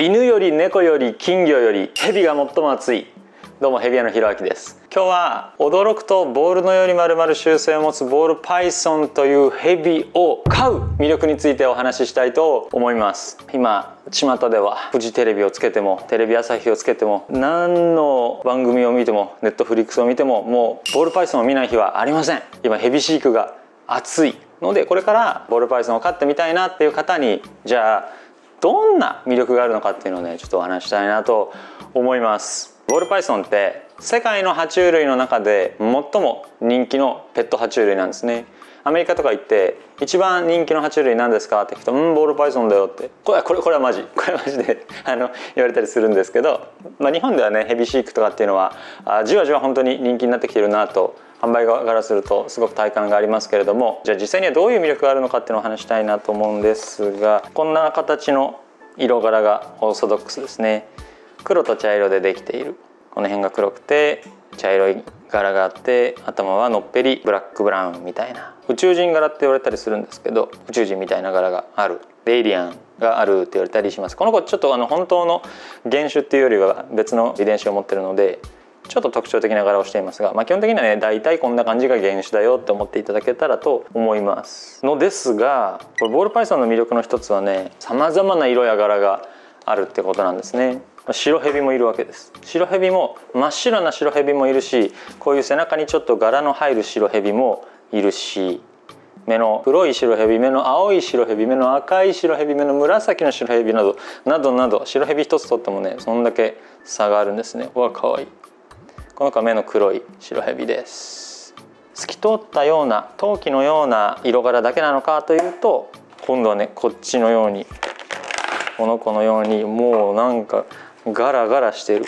犬より猫より金魚よりヘビが最も熱い。どうもヘビ屋のひろあきです。今日は驚くとボールのように丸々習性を持つボールパイソンというヘビを飼う魅力についてお話ししたいと思います。今巷ではフジテレビをつけてもテレビ朝日をつけても何の番組を見てもネットフリックスを見てももうボールパイソンを見ない日はありません。今ヘビ飼育が熱いので、これからボールパイソンを飼ってみたいなっていう方にじゃあどんな魅力があるのかっていうのをねちょっとお話したいなと思います。ボールパイソンって世界の爬虫類の中で最も人気のペット爬虫類なんですね。アメリカとか行って一番人気の爬虫類何ですかって聞くとボールパイソンだよってこれはマジで言われたりするんですけど、日本ではねヘビ飼育とかっていうのはじわじわ本当に人気になってきてるなと販売側からするとすごく体感がありますけれども、じゃあ実際にはどういう魅力があるのかっていうのをお話したいなと思うんですが、こんな形の色柄がオーソドックスですね。黒と茶色でできている。この辺が黒くて茶色い柄があって、頭はのっぺりブラックブラウンみたいな宇宙人柄って言われたりするんですけど、宇宙人みたいな柄がある、エイリアンがあるって言われたりします。この子ちょっと本当の原種っていうよりは別の遺伝子を持ってるのでちょっと特徴的な柄をしていますが、基本的にはね大体こんな感じが原種だよって思っていただけたらと思いますのですが、これボールパイソンの魅力の一つはね、さまざまな色や柄があるってことなんですね。白ヘビもいるわけです。白ヘビも真っ白な白ヘビもいるし、こういう背中にちょっと柄の入る白ヘビもいるし、目の黒い白ヘビ、目の青い白ヘビ、目の赤い白ヘビ、目の紫の白ヘビなどなどなど、白ヘビ一つとってもねそんだけ差があるんですね。うわかわいい。この子は目の黒い白ヘビです。透き通ったような陶器のような色柄だけなのかというと、今度はねこっちのようにこの子のようにもうなんかガラガラしてる。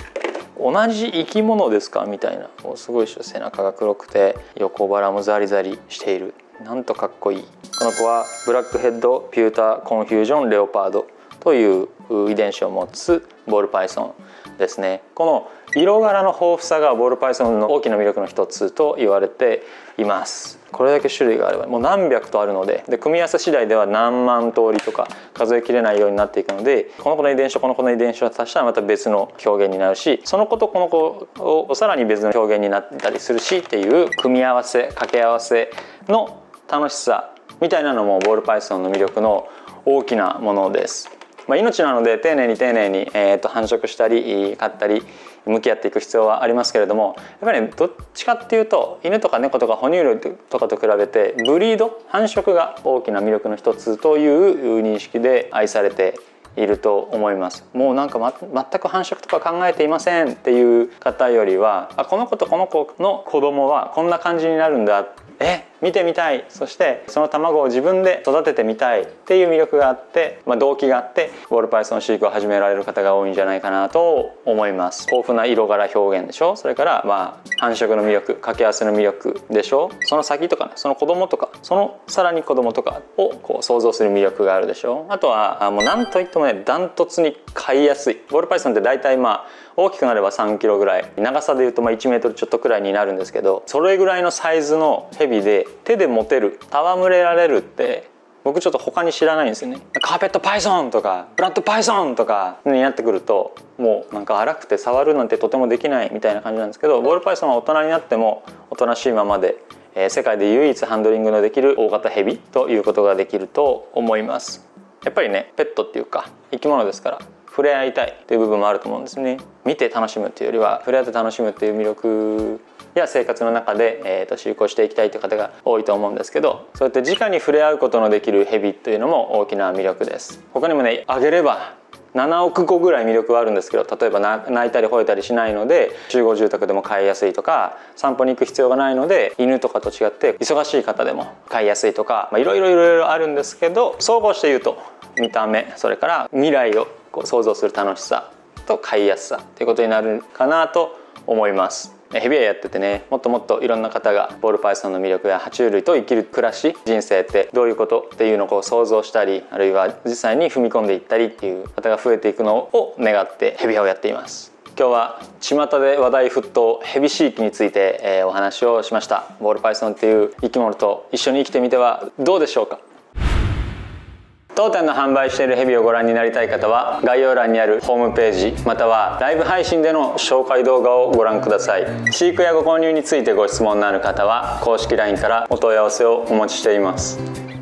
同じ生き物ですかみたいな。もうすごいでしょ。背中が黒くて横腹もザリザリしている。なんとかっこいい。この子はブラックヘッドピューターコンフュージョンレオパードという遺伝子を持つボールパイソンですね。この色柄の豊富さがボールパイソンの大きな魅力の一つと言われています。これだけ種類があればもう何百とあるので、組み合わせ次第では何万通りとか数えきれないようになっていくので、この子の遺伝子とこの子の遺伝子を足したらまた別の表現になるし、その子とこの子をさらに別の表現になったりするしっていう組み合わせ掛け合わせの楽しさみたいなのもボールパイソンの魅力の大きなものです。命なので丁寧に繁殖したり飼ったり向き合っていく必要はありますけれども、やっぱりねどっちかっていうと犬とか猫とか哺乳類とかと比べてブリード繁殖が大きな魅力の一つという認識で愛されていると思います。もうなんか、全く繁殖とか考えていませんっていう方よりは、この子とこの子の子供はこんな感じになるんだ、見てみたい、そしてその卵を自分で育ててみたいっていう魅力があって、動機があってボールパイソン飼育を始められる方が多いんじゃないかなと思います。豊富な色柄表現でしょ。それから繁殖の魅力、掛け合わせの魅力でしょ。その先とかね、その子供とかそのさらに子供とかをこう想像する魅力があるでしょ。あとはもう何といってもねダントツに飼いやすい。ボールパイソンって大体大きくなれば3キロぐらい、長さでいうと1メートルちょっとくらいになるんですけど、それぐらいのサイズのヘビで手で持てる、戯れられるって僕ちょっと他に知らないんですよね。カーペットパイソンとかブラッドパイソンとかになってくるともうなんか荒くて触るなんてとてもできないみたいな感じなんですけど、ボールパイソンは大人になってもおとなしいままで世界で唯一ハンドリングのできる大型ヘビということができると思います。やっぱりねペットっていうか生き物ですから触れ合いたいという部分もあると思うんですね。見て楽しむっていうよりは触れ合って楽しむっていう魅力や生活の中で、飼育をしていきたいという方が多いと思うんですけど、そうやって直に触れ合うことのできるヘビというのも大きな魅力です。他にもねあげれば7億個ぐらい魅力はあるんですけど、例えば泣いたり吠えたりしないので集合住宅でも飼いやすいとか、散歩に行く必要がないので犬とかと違って忙しい方でも飼いやすいとか、いろいろあるんですけど、総合して言うと見た目、それから未来をこう想像する楽しさと飼いやすさということになるかなと思います。ヘビ屋やっててね、もっといろんな方がボールパイソンの魅力や爬虫類と生きる暮らし、人生ってどういうことっていうのをこう想像したり、あるいは実際に踏み込んでいったりっていう方が増えていくのを願ってヘビ屋をやっています。今日は巷で話題沸騰ヘビ飼育について、お話をしました。ボールパイソンっていう生き物と一緒に生きてみてはどうでしょうか。当店の販売しているヘビをご覧になりたい方は概要欄にあるホームページまたはライブ配信での紹介動画をご覧ください。飼育やご購入についてご質問のある方は公式 LINE からお問い合わせをお待ちしています。